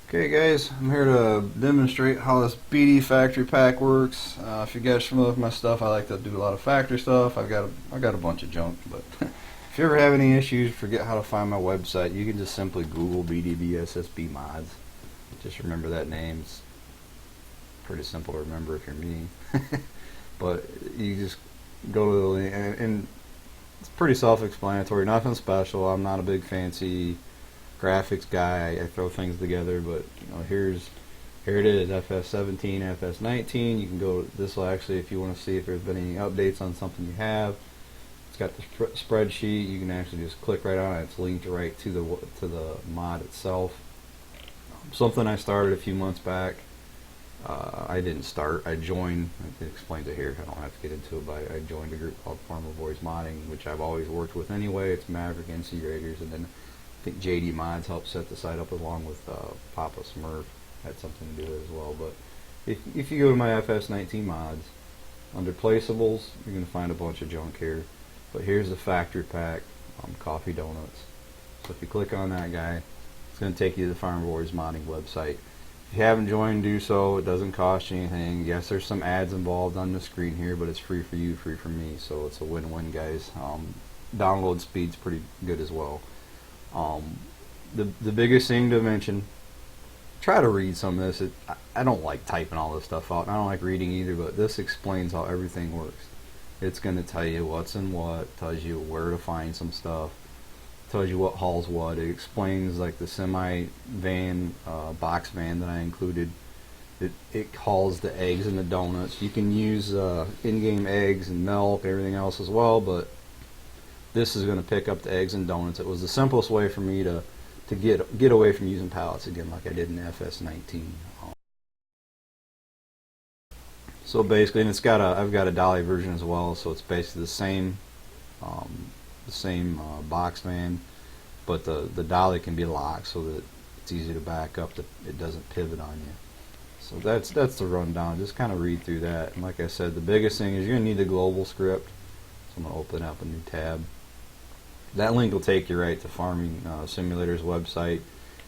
Okay guys, I'm here to demonstrate how this BD factory pack works. If you guys are familiar with my stuff, I like to do a lot of factory stuff. I've got a bunch of junk, but if you ever have any issues, forget how to find my website, you can just simply Google bdbssb mods. Just remember that name. It's pretty simple to remember if you're me. But you just go to the link, and it's pretty self-explanatory, nothing special. I'm not a big fancy graphics guy. I throw things together, but here it is, FS19, FS19. You can go, this will actually, if you want to see if there's been any updates on something you have, it's got the spreadsheet. You can actually just click right on it. It's linked right to the mod itself. Something I started a few months back. I didn't start, I joined. I explained it here, I don't have to get into it, but I joined a group called Farmer Boys Modding, which I've always worked with anyway. It's Maverick, NC Raiders, and then I think JD Mods helped set the site up along with Papa Smurf. Had something to do with it as well. But if you go to my FS19 mods, under placeables, you're going to find a bunch of junk here. But here's the factory pack, coffee donuts. So if you click on that guy, it's going to take you to the Farm Boys Modding website. If you haven't joined, do so. It doesn't cost you anything. Yes, there's some ads involved on the screen here, but it's free for you, free for me. So it's a win-win, guys. Download speed's pretty good as well. The biggest thing to mention, try to read some of this. I don't like typing all this stuff out, and I don't like reading either, but this explains how everything works. It's going to tell you what's in what, tells you where to find some stuff, tells you what hauls what. It explains, like the semi-van, box van that I included. It hauls the eggs and the donuts. You can use in-game eggs and milk, everything else as well, but this is going to pick up the eggs and donuts. It was the simplest way for me to get away from using pallets again, like I did in FS19. So basically, and I've got a dolly version as well. So it's basically the same box van, but the dolly can be locked so that it's easy to back up. That it doesn't pivot on you. So that's the rundown. Just kind of read through that. And like I said, the biggest thing is you're going to need the global script. So I'm going to open up a new tab. That link will take you right to Farming Simulator's website.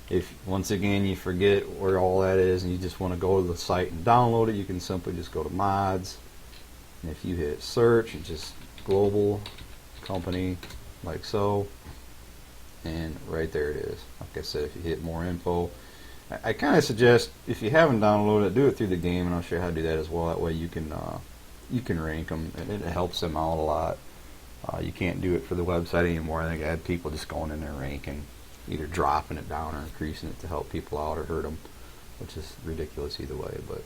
If once again you forget where all that is and you just want to go to the site and download it, you can simply just go to mods, and if you hit search, it's just Globalcompany, like so, and right there it is. Like I said, if you hit more info, I kind of suggest, if you haven't downloaded it, do it through the game, and I'll show you how to do that as well. That way you can rank them, and it helps them out a lot. You can't do it for the website anymore. I think I had people just going in there ranking, either dropping it down or increasing it to help people out or hurt them, which is ridiculous either way. But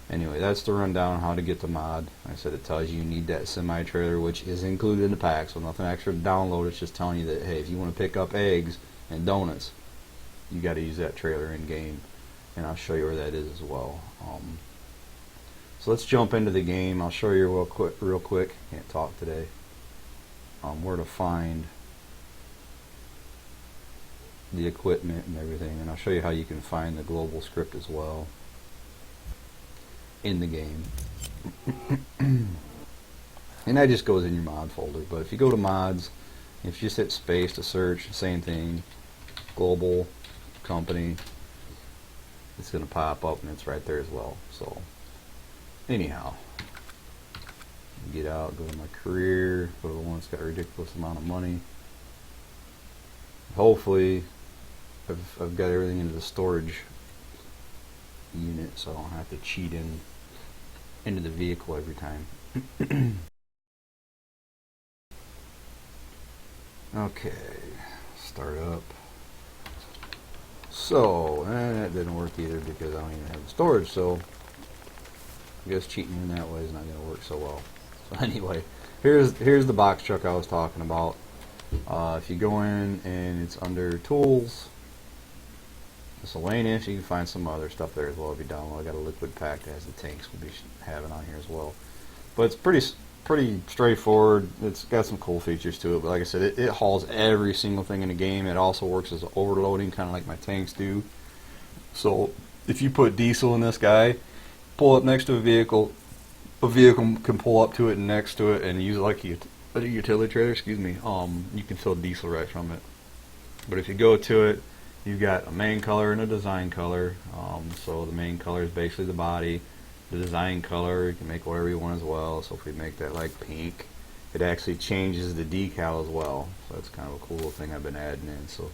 anyway, that's the rundown on how to get the mod. Like I said, it tells you need that semi-trailer, which is included in the pack, so nothing extra to download. It's just telling you that, hey, if you want to pick up eggs and donuts, you got to use that trailer in game, and I'll show you where that is as well. So let's jump into the game. I'll show you real quick. Can't talk today. Where to find the equipment and everything, and I'll show you how you can find the global script as well in the game. And that just goes in your mod folder. But if you go to mods, if you just hit space to search, same thing, Globalcompany, it's going to pop up and it's right there as well. So anyhow, get out, go to my career, go to the one that's got a ridiculous amount of money. Hopefully I've got everything into the storage unit, so I don't have to cheat into the vehicle every time. Okay, start up. So, that didn't work either because I don't even have the storage, so I guess cheating in that way is not going to work so well. So anyway, here's the box truck I was talking about. If you go in and it's under tools, miscellaneous, you can find some other stuff there as well if you download. I got a liquid pack that has the tanks we'll be having on here as well. But it's pretty straightforward. It's got some cool features to it, but like I said, it hauls every single thing in the game. It also works as overloading, kind of like my tanks do. So if you put diesel in this guy, pull up next to a vehicle can pull up to it and next to it and use it like a utility trailer, excuse me. You can fill diesel right from it. But if you go to it you've got a main color and a design color. So the main color is basically the body. The design color, you can make whatever you want as well. So if we make that like pink, it actually changes the decal as well. So that's kind of a cool thing I've been adding in. So,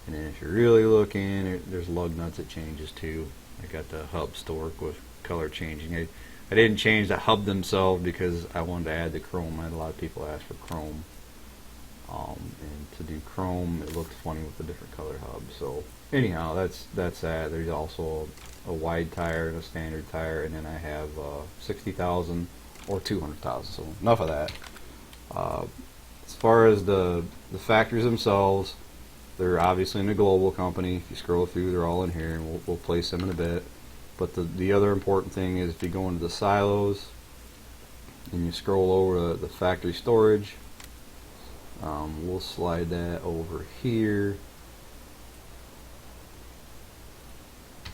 and then if you're really looking, there's lug nuts it changes too. I got the hubs to work with color changing. I didn't change the hub themselves because I wanted to add the chrome. I had a lot of people ask for chrome. And to do chrome, it looked funny with the different color hubs. So anyhow, that's that. There's also a wide tire and a standard tire, and then I have 60,000 or 200,000. So enough of that. As far as the factories themselves, they're obviously in the Globalcompany. If you scroll through, they're all in here, and we'll place them in a bit. But the other important thing is if you go into the silos and you scroll over the factory storage, we'll slide that over here.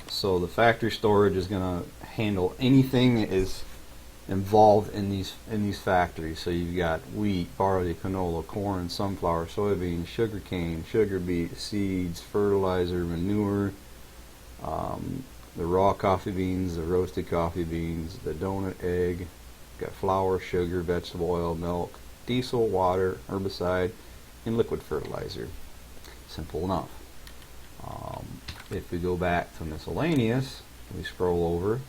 So the factory storage is going to handle anything that is involved in these factories. So you've got wheat, barley, canola, corn, sunflower, soybean, sugar cane, sugar beet, seeds, fertilizer, manure, the raw coffee beans, the roasted coffee beans, the donut egg, got flour, sugar, vegetable oil, milk, diesel, water, herbicide, and liquid fertilizer. Simple enough. If we go back to miscellaneous, we scroll over,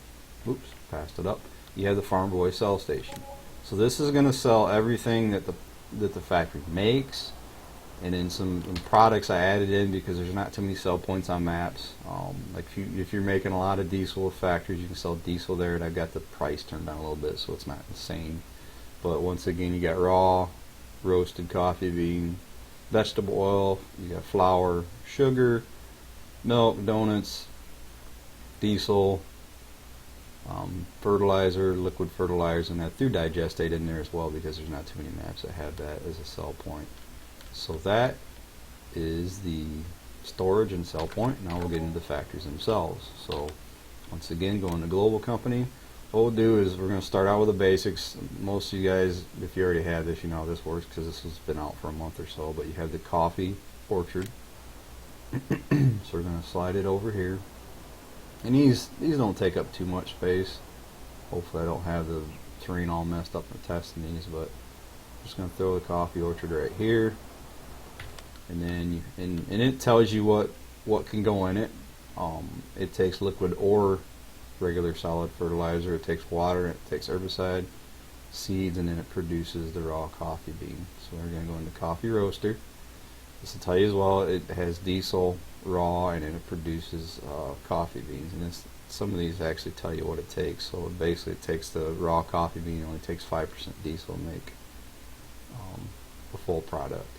oops, passed it up, you have the Farm Boy sell station. So this is going to sell everything that the factory makes, and then some products I added in because there's not too many sell points on maps. Like if you're making a lot of diesel with factories, you can sell diesel there, and I've got the price turned down a little bit so it's not insane. But once again, you got raw, roasted coffee bean, vegetable oil, you got flour, sugar, milk, donuts, diesel, fertilizer, liquid fertilizers, and that through digestate in there as well because there's not too many maps that have that as a sell point. So that is the storage and sell point. Now we'll get into the factories themselves. So once again, going to Globalcompany. What we'll do is we're going to start out with the basics. Most of you guys, if you already have this, you know how this works because this has been out for a month or so. But you have the coffee orchard. So we're going to slide it over here. And these don't take up too much space. Hopefully I don't have the terrain all messed up in testing these, but I'm just going to throw the coffee orchard right here. And then and it tells you what can go in it. It takes liquid or regular solid fertilizer, it takes water, it takes herbicide, seeds, and then it produces the raw coffee bean. So we're going to go into coffee roaster. This will tell you as well, it has diesel, raw, and then it produces coffee beans. And some of these actually tell you what it takes. So basically it takes the raw coffee bean, it only takes 5% diesel to make a full product.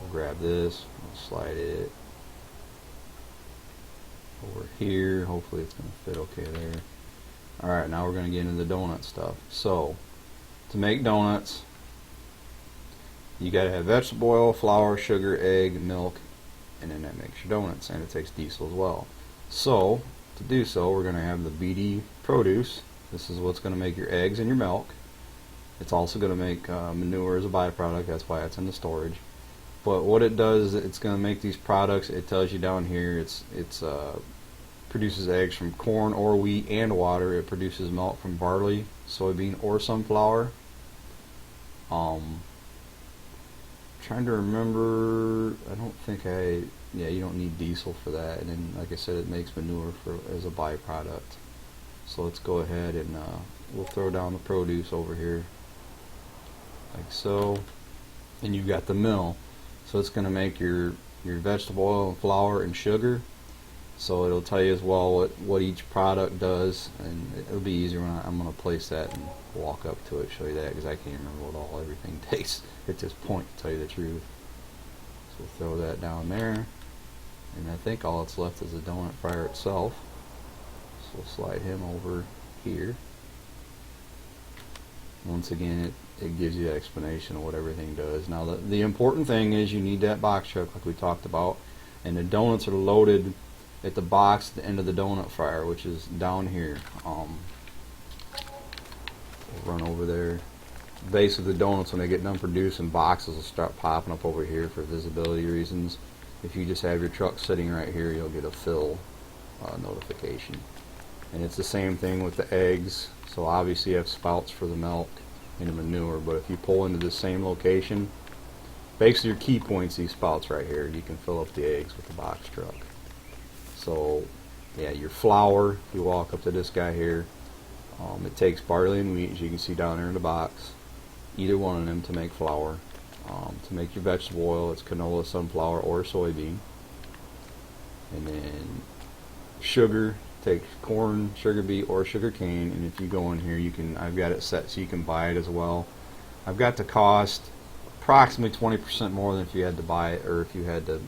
We'll grab this, we'll slide it over here. Hopefully it's going to fit okay there. Alright, now we're going to get into the donut stuff. So, to make donuts, you got to have vegetable oil, flour, sugar, egg, milk, and then that makes your donuts, and it takes diesel as well. So, to do so, we're going to have the BD produce. This is what's going to make your eggs and your milk. It's also going to make manure as a byproduct, that's why it's in the storage. But what it does, it's going to make these products. It tells you down here, it's produces eggs from corn or wheat and water. It produces milk from barley, soybean, or sunflower. Trying to remember, I don't think yeah, you don't need diesel for that. And then, like I said, it makes manure as a byproduct. So let's go ahead and we'll throw down the produce over here, like so. And you've got the mill. So it's going to make your vegetable oil and flour and sugar. So it'll tell you as well what each product does, and it'll be easier when I'm going to place that and walk up to it, show you that, because I can't remember what everything takes at this point, to tell you the truth. So we'll throw that down there, and I think all that's left is the donut fryer itself. So we'll slide him over here. Once again, it gives you that explanation of what everything does. Now the important thing is you need that box truck like we talked about, and the donuts are loaded at the box at the end of the donut fryer, which is down here. We'll run over there. Basically the donuts, when they get done producing, boxes will start popping up over here for visibility reasons. If you just have your truck sitting right here, you'll get a fill notification. And it's the same thing with the eggs. So obviously you have spouts for the milk and the manure, but if you pull into the same location, basically your key points, these spouts right here, you can fill up the eggs with the box truck. So yeah, your flour, if you walk up to this guy here, it takes barley and wheat, as you can see down there in the box, either one of them to make flour. To make your vegetable oil, it's canola, sunflower, or soybean. And then sugar, take corn, sugar beet, or sugar cane. And if you go in here, you can, I've got it set so you can buy it as well. I've got the cost approximately 20% more than if you had to buy it, or if you had to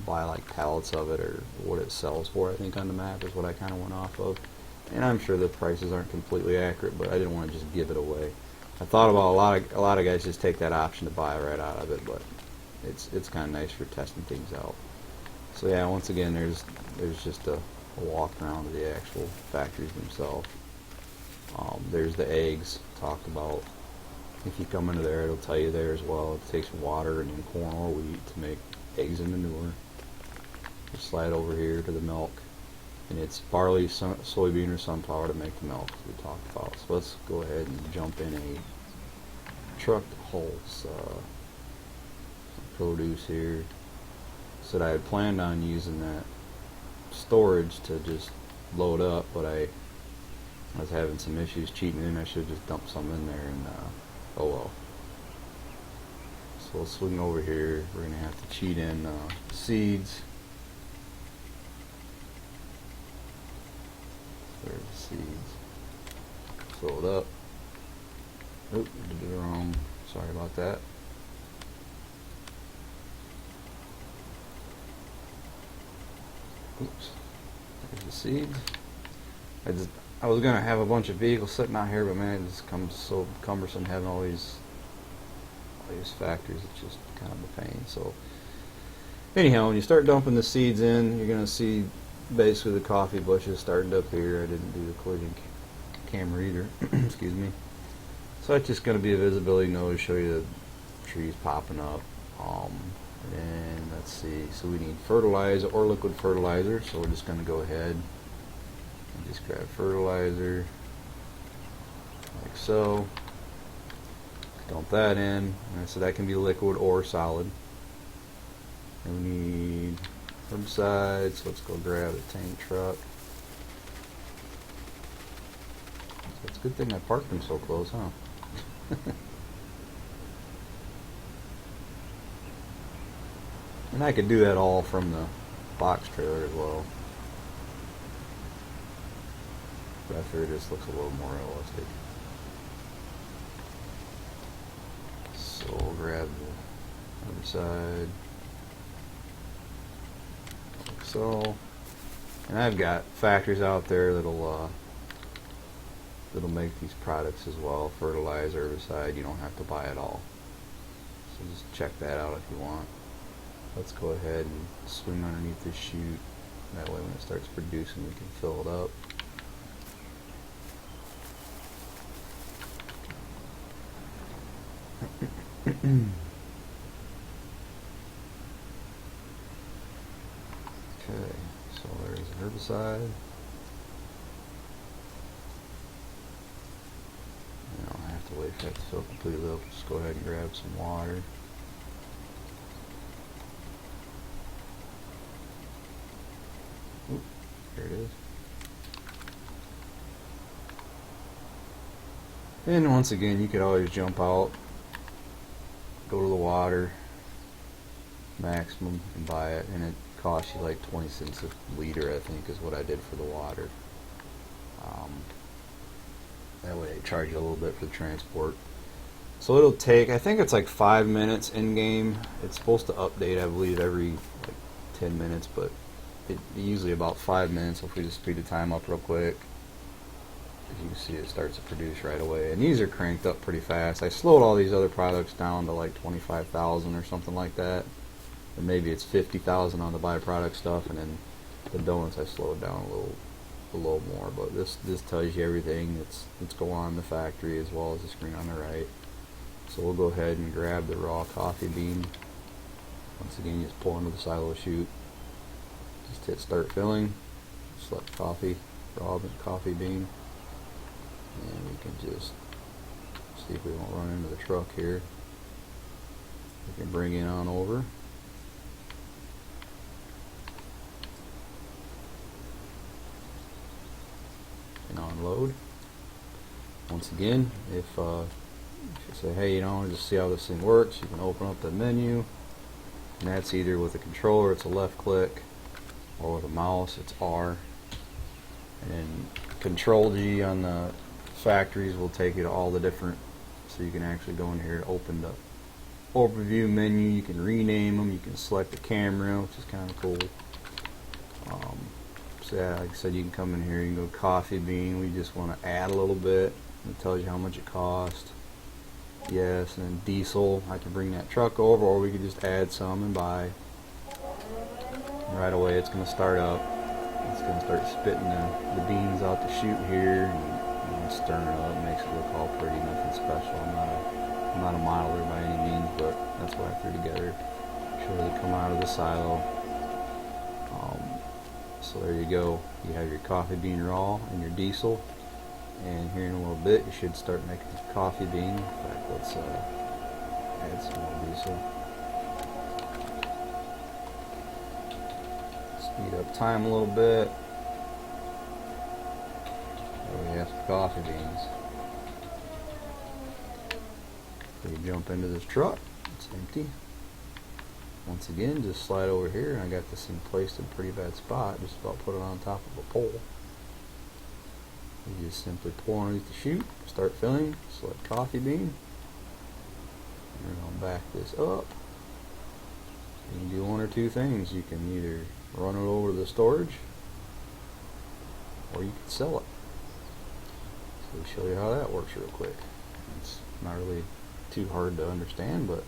buy like pallets of it, or what it sells for. I think on the map is what I kind of went off of. And I'm sure the prices aren't completely accurate, but I didn't want to just give it away. I thought about a lot of guys just take that option to buy right out of it, but it's kind of nice for testing things out. So yeah, once again, there's just a walk around to the actual factories themselves. There's the eggs talked about. If you come into there, it'll tell you there as well. It takes water and then corn or wheat to make eggs and manure. Just slide over here to the milk, and it's barley, soybean, or sunflower to make the milk, as we talked about. So let's go ahead and jump in a truck that holds produce here. Said I had planned on using that storage to just load up, but I was having some issues cheating in. I should have just dumped some in there, and oh well. So we'll swing over here. We're going to have to cheat in seeds. There's the seeds. Fill it up. Oop, did it wrong. Sorry about that. Oops. There's the seeds. I was gonna have a bunch of vehicles sitting out here, but man, it just comes so cumbersome having all these factories. It's just kind of a pain. So anyhow, when you start dumping the seeds in, you're gonna see basically the coffee bushes starting to appear. I didn't do the collision camera either. Excuse me. So that's just gonna be a visibility node to show you the trees popping up. And let's see. So we need fertilizer or liquid fertilizer. So we're just gonna go ahead and just grab fertilizer like so. Dump that in, and so that can be liquid or solid. And we need herbicides, so let's go grab a tank truck. So it's a good thing I parked them so close, huh? And I could do that all from the box trailer as well. But I figured this looks a little more realistic. So we'll grab the other side, like so. And I've got factories out there that'll make these products as well. Fertilizer, herbicide, you don't have to buy it all. So just check that out if you want. Let's go ahead and swing underneath this chute. That way when it starts producing, we can fill it up. Okay, so there's a herbicide. I don't have to wait for that to fill completely up. Just go ahead and grab some water. Oop, there it is. And once again, you could always jump out, go to the water, maximum, and buy it, and it costs you like 20 cents a liter, I think, is what I did for the water. That way they charge you a little bit for the transport. So it'll take, I think it's like 5 minutes in game. It's supposed to update, I believe, every like 10 minutes, but usually about 5 minutes. So if we just speed the time up real quick, as you can see, it starts to produce right away. And these are cranked up pretty fast. I slowed all these other products down to like 25,000 or something like that. Or maybe it's 50,000 on the byproduct stuff, and then the donuts I slowed down a little more. But this tells you everything that's going on in the factory, as well as the screen on the right. So we'll go ahead and grab the raw coffee bean Once again, you just pull into the silo chute, just hit start filling, select coffee, raw coffee bean, and we can just see if we won't run into the truck here. We can bring it on over. And unload. Once again, if you say, hey, you know, just see how this thing works, you can open up the menu, and that's either with a controller, it's a left click, or with a mouse, it's R. And then Control G on the factories will take you to all the different, so you can actually go in here and open the overview menu. You can rename them, you can select the camera, which is kind of cool. So yeah, like I said, you can come in here, you can go coffee bean, we just want to add a little bit, it tells you how much it cost. Yes, and then diesel, I can bring that truck over, or we could just add some and buy. And right away it's going to start up, it's going to start spitting the beans out the chute here, and stirring it up, makes it look all pretty, nothing special. I'm not a modeler by any means, but that's what I threw together. Sure they come out of the silo. So there you go. You have your coffee bean raw and your diesel, and here in a little bit you should start making some coffee bean. In fact, let's add some more diesel. Speed up time a little bit. There we have some coffee beans. You jump into this truck, it's empty. Once again, just slide over here, and I got this thing placed in a pretty bad spot, just about put it on top of a pole. You just simply pull underneath the chute, start filling, select coffee bean. We're going to back this up. You can do one or two things. You can either run it over to the storage, or you can sell it. So we'll show you how that works real quick. It's not really too hard to understand, but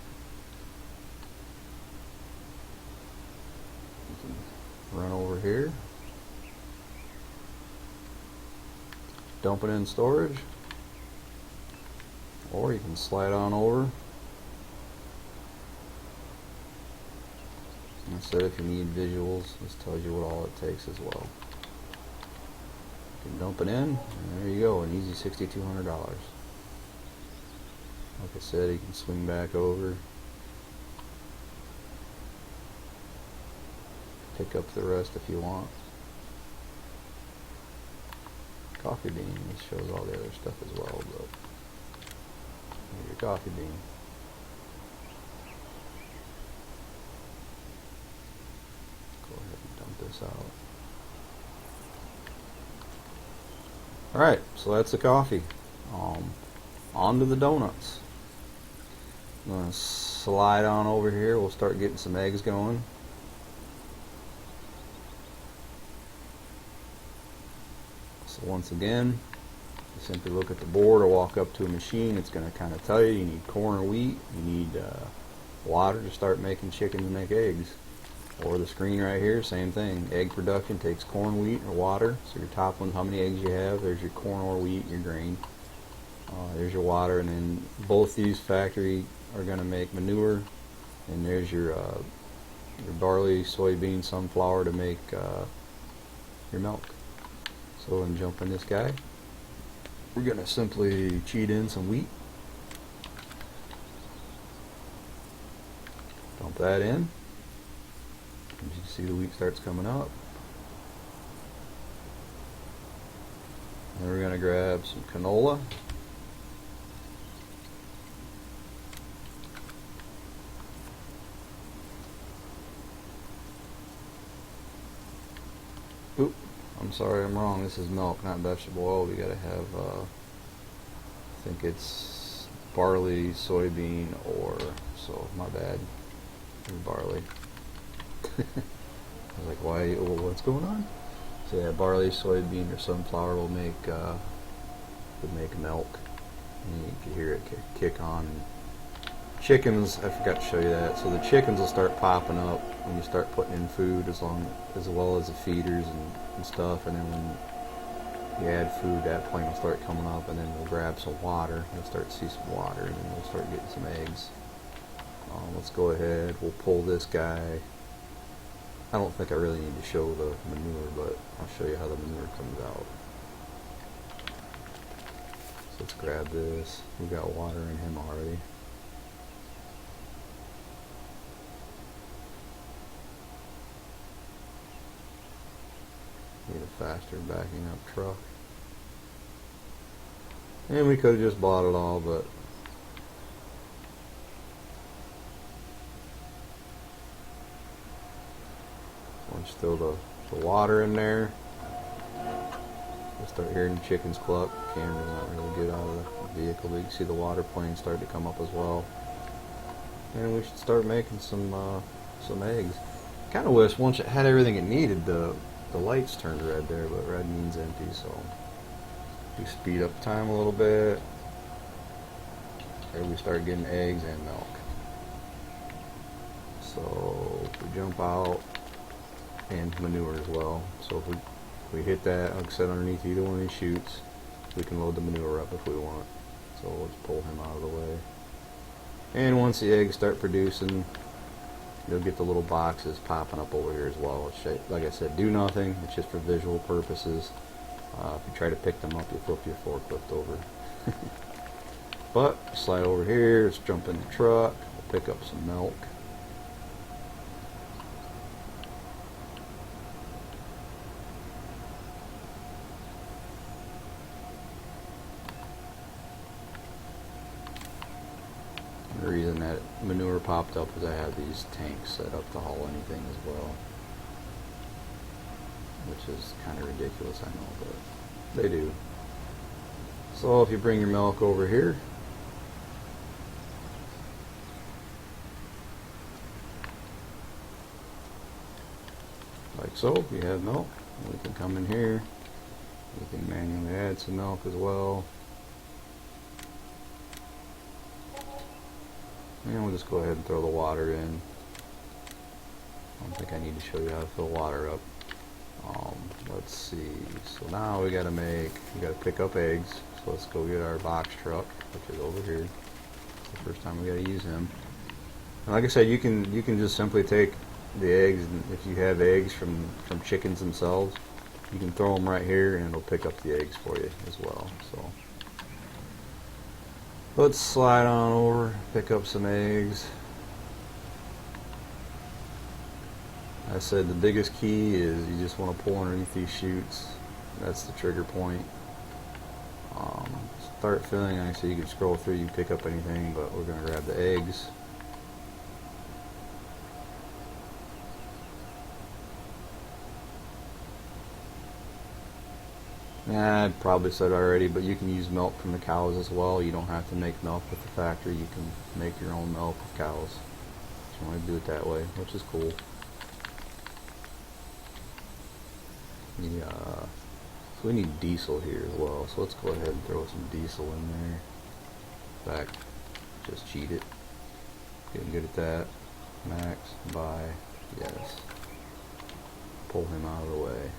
you can run over here, dump it in storage, or you can slide on over. And I said if you need visuals, this tells you what all it takes as well. You can dump it in, and there you go, an easy $6,200. Like I said, you can swing back over, pick up the rest if you want. Coffee bean, this shows all the other stuff as well, but here's your coffee bean. Go ahead and dump this out. Alright, so that's the coffee. On to the donuts. I'm going to slide on over here. We'll start getting some eggs going. So once again, you simply look at the board or walk up to a machine. It's going to kind of tell you need corn or wheat. You need water to start making chickens and make eggs. Or the screen right here, same thing. Egg production takes corn, wheat, or water. So your top one, how many eggs you have. There's your corn or wheat, your grain. There's your water, and then both these factory are going to make manure, and there's your barley, soybean, sunflower to make your milk. So I'm jumping this guy. We're going to simply cheat in some wheat. Dump that in. As you can see, the wheat starts coming up. Then we're going to grab some canola. Oop, I'm sorry, I'm wrong. This is milk, not vegetable oil. We gotta have, I think it's barley, soybean, or, so my bad, barley. I was like, why, what's going on? So yeah, barley, soybean, or sunflower will make, would make milk. And you can hear it kick on. Chickens, I forgot to show you that. So the chickens will start popping up when you start putting in food, as well as the feeders and stuff. And then when you add food, that point will start coming up, and then we'll grab some water. We'll start to see some water, and then we'll start getting some eggs. Let's go ahead, we'll pull this guy. I don't think I really need to show the manure, but I'll show you how the manure comes out. So let's grab this. We got water in him already. Need a faster backing up truck. And we could have just bought it all, but once you throw the water in there, you'll start hearing the chickens cluck. Camera's not really good out of the vehicle, but you can see the water plane start to come up as well. And we should start making some eggs. Kind of wish once it had everything it needed, the lights turned red there, but red means empty, so we speed up time a little bit. There we start getting eggs and milk. So if we jump out, and manure as well. So if we hit that, like I said, underneath either one of these chutes, we can load the manure up if we want. So let's pull him out of the way. And once the eggs start producing, you'll get the little boxes popping up over here as well. Which, like I said, do nothing. It's just for visual purposes. If you try to pick them up, you flip your forklift over. But slide over here. Let's jump in the truck. We'll pick up some milk. The reason that manure popped up is I have these tanks set up to haul anything as well, which is kind of ridiculous, I know, but they do. So if you bring your milk over here, like so, you have milk. We can come in here, we can manually add some milk as well. And we'll just go ahead and throw the water in. I don't think I need to show you how to fill water up. Let's see. So now we gotta pick up eggs. So let's go get our box truck, which is over here. It's the first time we gotta use him. And like I said, you can just simply take the eggs, and if you have eggs from chickens themselves, you can throw them right here, and it'll pick up the eggs for you as well. So let's slide on over, pick up some eggs. I said the biggest key is you just want to pull underneath these chutes. That's the trigger point. Start filling. I said you can scroll through, you can pick up anything, but we're going to grab the eggs. I probably said already, but you can use milk from the cows as well. You don't have to make milk with the factory. You can make your own milk with cows. If you want to do it that way, which is cool. Yeah. So we need diesel here as well. So let's go ahead and throw some diesel in there. In fact, just cheat it. Getting good at that. Max, buy, yes. Pull him out of the way.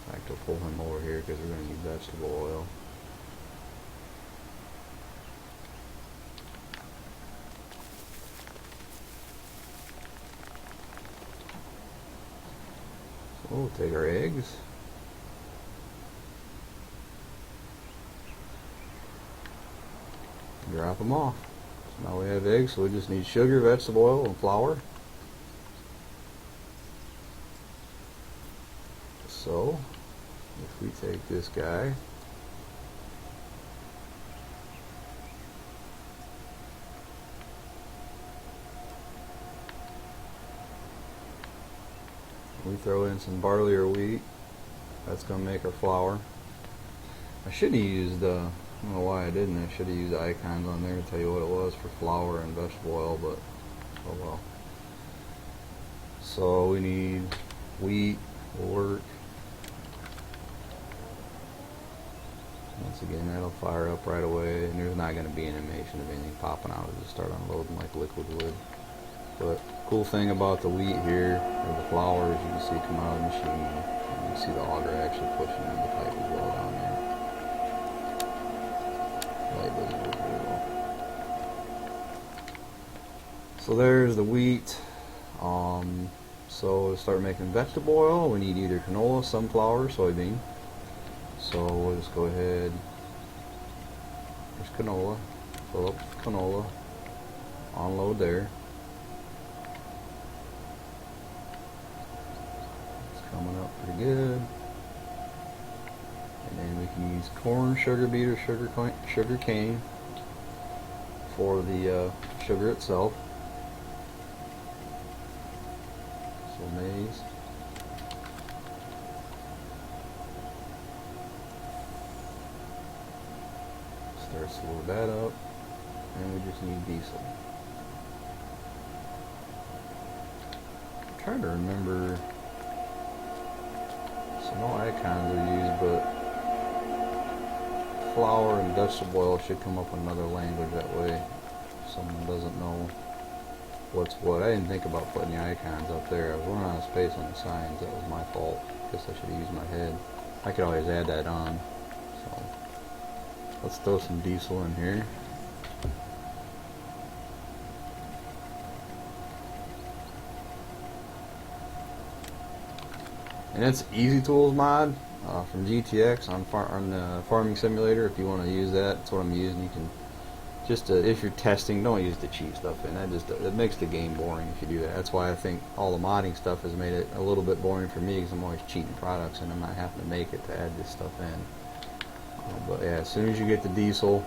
In fact, we'll pull him over here because we're going to need vegetable oil. So we'll take our eggs. Drop them off. So now we have eggs, so we just need sugar, vegetable oil, and flour. So if we take this guy, we throw in some barley or wheat, that's going to make our flour. I should have used, I don't know why I didn't, I should have used icons on there to tell you what it was for flour and vegetable oil, but oh well. So we need wheat, will work. Once again, that'll fire up right away, and there's not going to be an animation of anything popping out. It'll just start unloading like liquid would. But cool thing about the wheat here, or the flour, is you can see it come out of the machine. And you can see the auger actually pushing in the pipe as well down there. Light doesn't work very well. So there's the wheat. So to start making vegetable oil, we need either canola, sunflower, or soybean. So we'll just go ahead. There's canola. Fill up with canola. Unload there. It's coming up pretty good. And then we can use corn, sugar beet, or sugar cane for the sugar itself. So maize. Start to load that up, and we just need diesel. I'm trying to remember. So no icons are used, but flour and vegetable oil should come up in another language that way. If someone doesn't know what's what. I didn't think about putting the icons up there. I was running out of space on the signs. That was my fault. Guess I should have used my head. I could always add that on. So let's throw some diesel in here. And it's Easy Tools mod from GTX on the farming simulator. If you want to use that, that's what I'm using. You can just if you're testing, don't use the cheap stuff in. It makes the game boring if you do that. That's why I think all the modding stuff has made it a little bit boring for me, because I'm always cheating products and I'm not having to make it to add this stuff in. But yeah, as soon as you get the diesel,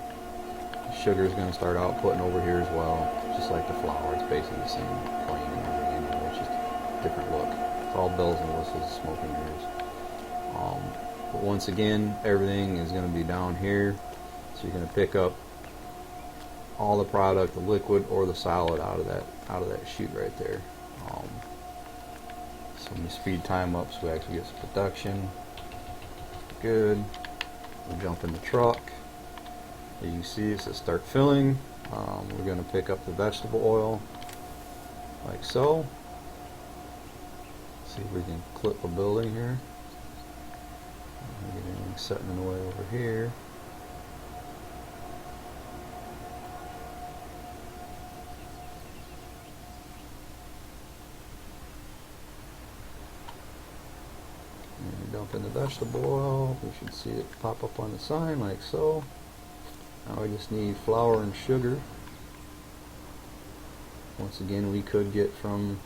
sugar is going to start outputting over here as well, just like the flour. It's basically the same plane and everything. It's just a different look. It's all bells and whistles, smoke and mirrors. But once again, everything is going to be down here, so you're going to pick up all the product, the liquid or the solid, out of that chute right there. So when you speed time up, so we actually get some production. Good. We'll jump in the truck. As you see, it says start filling. We're going to pick up the vegetable oil, like so. See if we can clip a building here. Get anything setting in the way over here. And dump in the vegetable oil. We should see it pop up on the sign like so. Now we just need flour and sugar. Once again, we could get from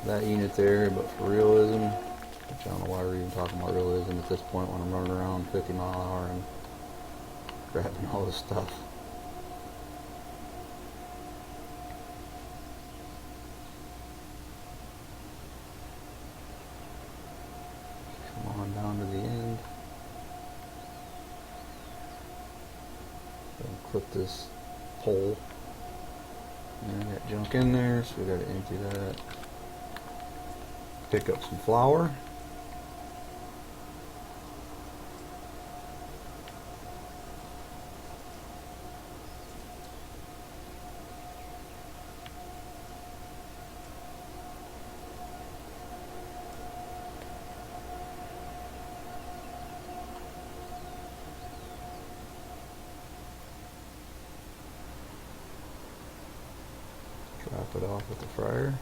that unit there, but for realism, which I don't know why we're even talking about realism at this point when I'm running around 50 mile an hour and grabbing all this stuff. Come on down to the end. Clip this pole. And I got junk in there, so we got to empty that. Pick up some flour. Drop it off with the fryer.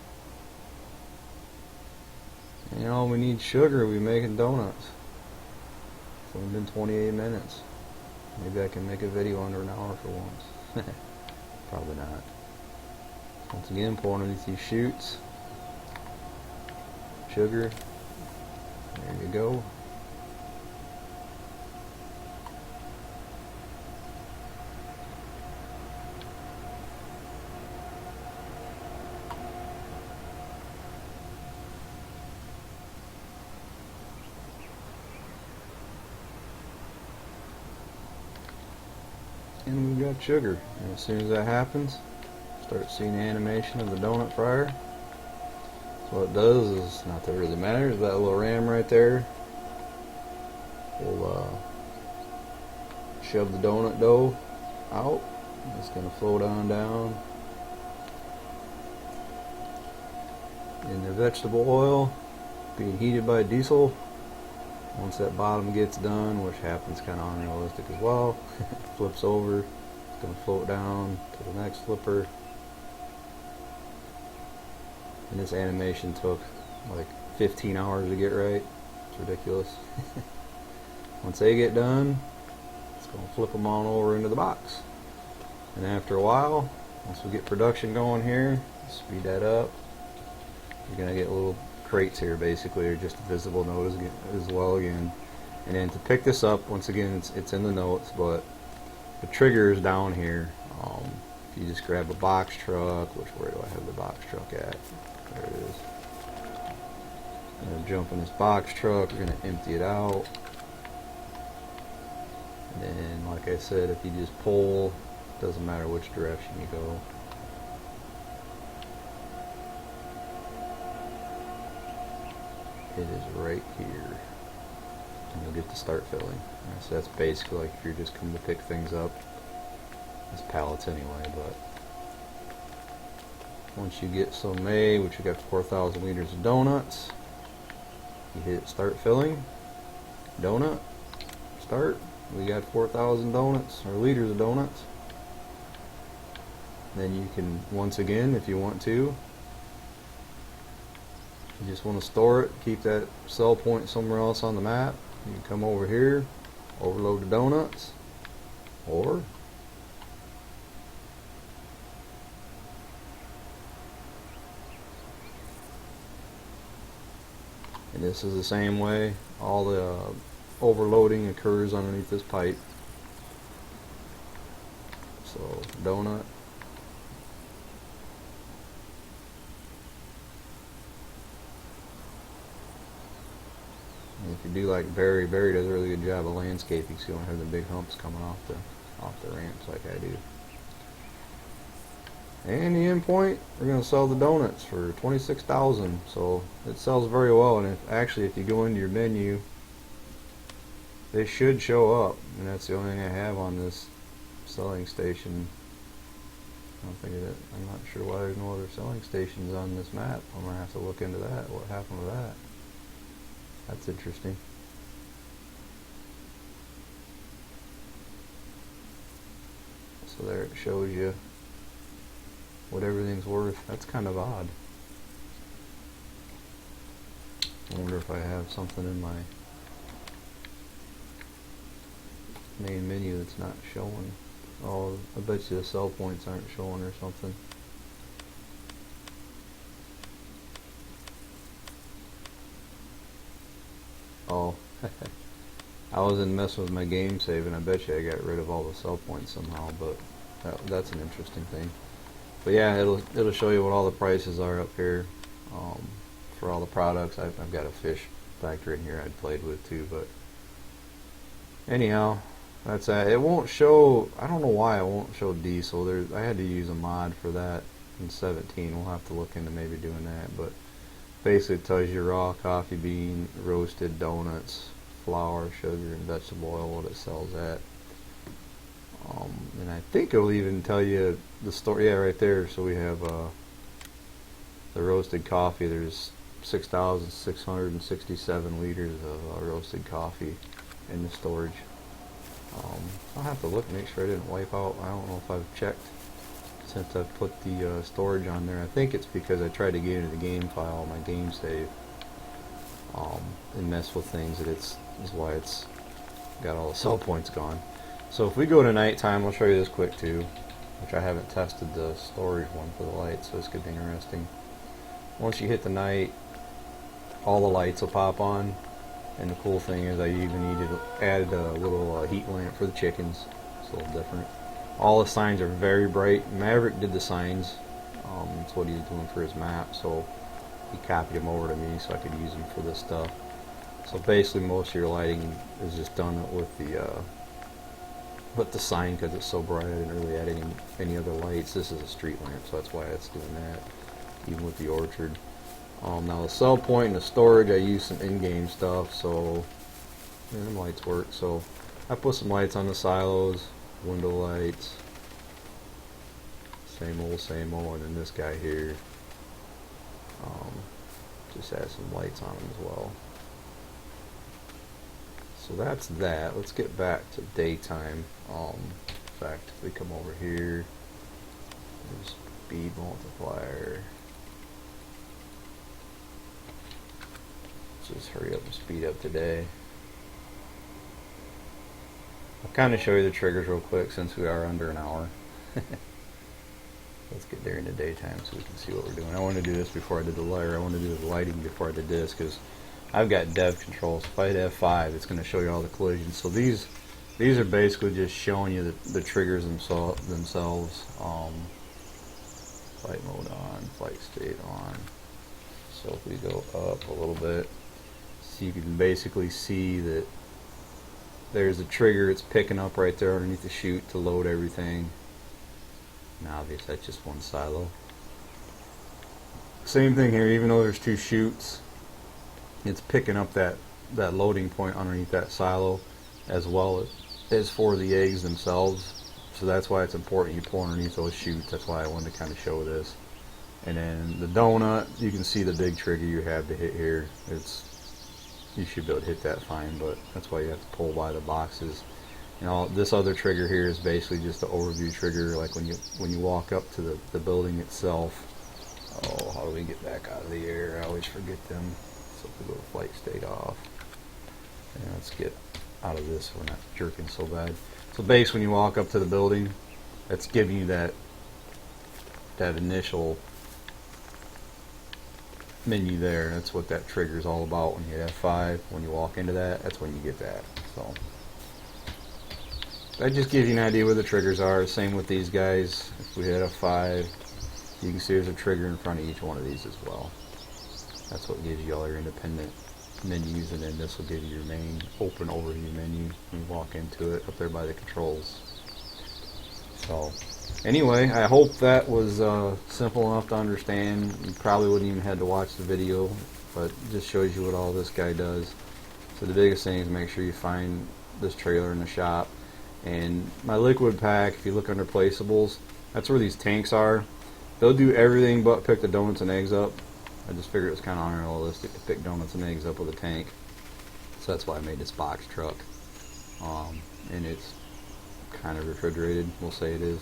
And you know, we need sugar. We're making donuts. It's only been 28 minutes. Maybe I can make a video under an hour for once. Probably not. Once again, pour underneath these chutes. Sugar. There you go. And we've got sugar. And as soon as that happens, start seeing the animation of the donut fryer. So what it does is, not that it really matters, that little ram right there will shove the donut dough out. It's going to flow down in the vegetable oil being heated by diesel. Once that bottom gets done, which happens kind of unrealistic as well, flips over, it's going to float down to the next flipper. And this animation took like 15 hours to get right. It's ridiculous. Once they get done, it's going to flip them on over into the box. And after a while, once we get production going here, speed that up, you're going to get little crates here basically, or just a visible note as well again. And then to pick this up, once again, it's in the notes, but the trigger is down here. If you just grab a box truck, where do I have the box truck at? There it is. I'm going to jump in this box truck, we're going to empty it out. And then, like I said, if you just pull, doesn't matter which direction you go. It is right here. And you'll get to start filling. So that's basically like if you're just coming to pick things up. It's pallets anyway, but once you get some made, which you got 4,000 liters of donuts, you hit start filling, donut, start. We got 4,000 donuts, or liters of donuts. Then you can, once again, if you want to, you just want to store it, keep that cell point somewhere else on the map, you can come over here, overload the donuts, or and this is the same way. All the overloading occurs underneath this pipe. So donut, and if you do like Barry does a really good job of landscaping, so you don't have the big humps coming off the ramps like I do. And the end point, we're going to sell the donuts for $26,000. So it sells very well. And if you go into your menu, they should show up. And that's the only thing I have on this selling station. I'm not sure why there's no other selling stations on this map. I'm going to have to look into that. What happened with that? That's interesting. So there it shows you what everything's worth. That's kind of odd. I wonder if I have something in my main menu that's not showing. Oh, I bet you the sell points aren't showing or something. Oh, I wasn't messing with my game save, and I bet you I got rid of all the sell points somehow, but that's an interesting thing. But yeah, it'll show you what all the prices are up here for all the products. I've got a fish factor in here I'd played with too, but anyhow, that's that. It won't show. I don't know why it won't show diesel. I had to use a mod for that in 17. We'll have to look into maybe doing that, but basically it tells you raw coffee bean, roasted donuts, flour, sugar, and vegetable oil, what it sells at. And I think it'll even tell you the story. Yeah, right there. So we have the roasted coffee. There's 6,667 liters of roasted coffee in the storage. I'll have to look and make sure I didn't wipe out. I don't know if I've checked since I've put the storage on there. I think it's because I tried to get into the game file, my game save, and mess with things. Is why it's got all the sell points gone. So if we go to nighttime, I'll show you this quick too, which I haven't tested the storage one for the lights, so this could be interesting. Once you hit the night, all the lights will pop on, and the cool thing is I even added a little heat lamp for the chickens. It's a little different. All the signs are very bright. Maverick did the signs. That's what he's doing for his map, so he copied them over to me so I could use them for this stuff. So basically most of your lighting is just done with the sign because it's so bright. I didn't really add any other lights. This is a street lamp, so that's why it's doing that, even with the orchard. Now the sell point and the storage, I use some in-game stuff, so yeah, them lights work. So I put some lights on the silos, window lights, same old, and then this guy here just has some lights on him as well. So that's that. Let's get back to daytime. In fact, if we come over here, there's speed multiplier. Let's just hurry up and speed up today. I'll kind of show you the triggers real quick since we are under an hour. Let's get there in the daytime so we can see what we're doing. I want to do this before I did the layer. I want to do the lighting before I did this because I've got dev controls. If I hit F5, it's going to show you all the collisions. So these are basically just showing you the triggers themselves. Flight mode on, flight state on. So if we go up a little bit, so you can basically see that there's a trigger it's picking up right there underneath the chute to load everything. Now obviously that's just one silo. Same thing here, even though there's two chutes, it's picking up that loading point underneath that silo as well as for the eggs themselves. So that's why it's important you pull underneath those chutes. That's why I wanted to kind of show this. And then the donut, you can see the big trigger you have to hit here. You should be able to hit that fine, but that's why you have to pull by the boxes. You know, this other trigger here is basically just an overview trigger, like when you walk up to the building itself. Oh, how do we get back out of the air? I always forget them. So if we go to flight state off, and let's get out of this so we're not jerking so bad. So base, when you walk up to the building, that's giving you that initial menu there. That's what that trigger is all about. When you hit F5, when you walk into that, that's when you get that. So that just gives you an idea where the triggers are. Same with these guys. If we hit F5, you can see there's a trigger in front of each one of these as well. That's what gives you all your independent menus, and then this will give you your main open overview menu when you walk into it up there by the controls. So anyway, I hope that was simple enough to understand. You probably wouldn't even have to watch the video, but it just shows you what all this guy does. So the biggest thing is make sure you find this trailer in the shop. And my liquid pack, if you look under placeables, that's where these tanks are. They'll do everything but pick the donuts and eggs up. I just figured it was kind of unrealistic to pick donuts and eggs up with a tank. So that's why I made this box truck. And it's kind of refrigerated, we'll say it is.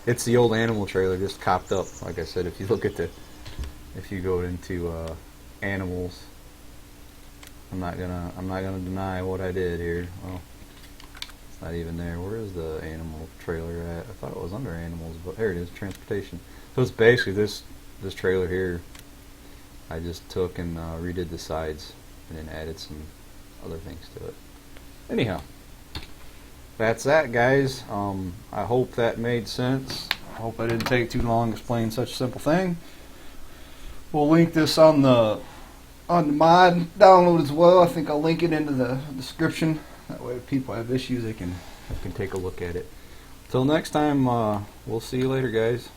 It's the old animal trailer just copped up. Like I said, if you look at if you go into animals, I'm not gonna deny what I did here. Well, it's not even there. Where is the animal trailer at? I thought it was under animals, but there it is, transportation. So it's basically this trailer here. I just took and redid the sides and then added some other things to it. Anyhow, that's that, guys. I hope that made sense. I hope I didn't take too long explaining such a simple thing. We'll link this on the mod download as well. I think I'll link it into the description. That way if people have issues, they can take a look at it. Till next time, we'll see you later, guys.